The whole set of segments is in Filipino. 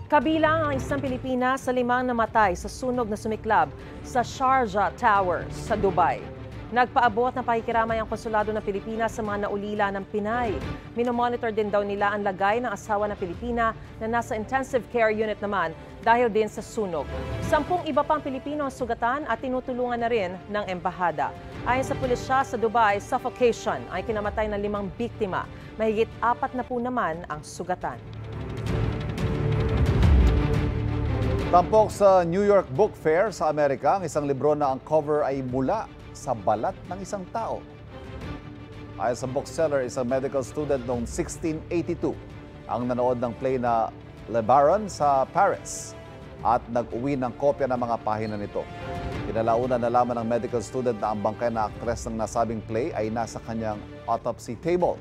Kabilang ang isang Pilipina sa 5 namatay sa sunog na sumiklab sa Sharjah Towers sa Dubai. Nagpaabot ng pakikiramay ang konsulado ng Pilipinas sa mga naulila ng Pinay. Minomonitor din daw nila ang lagay ng asawa ng Pilipina na nasa intensive care unit naman dahil din sa sunog. 10 iba pang Pilipino ang sugatan at tinutulungan na rin ng embahada. Ayon sa pulisya sa Dubai, suffocation ay kinamatay ng 5 biktima. Mahigit 4 na po naman ang sugatan. Tampok sa New York Book Fair sa Amerika, ang isang libro na ang cover ay mula sa balat ng isang tao. Ayon sa bookseller, isang medical student noong 1682 ang nanood ng play na Le Baron sa Paris at nag-uwi ng kopya ng mga pahina nito. Kinalaunan nalaman ng medical student na ang bangkay na aktres ng nasabing play ay nasa kanyang autopsy table.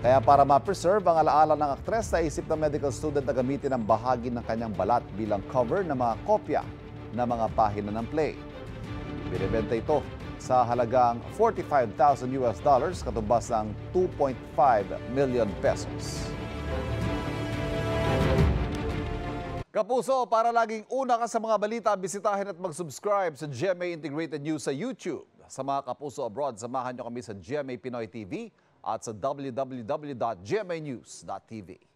Kaya para ma-preserve ang alaala ng aktres, naisip ng medical student na gamitin ang bahagi ng kanyang balat bilang cover ng mga kopya ng mga pahina ng play. Binibenta ito sa halagang $45,000 katumbas ng 2.5 million pesos. Kapuso, para laging una ka sa mga balita, bisitahin at mag-subscribe sa GMA Integrated News sa YouTube. Sa mga kapuso abroad, samahan nyo kami sa GMA Pinoy TV at sa www.gmanews.tv.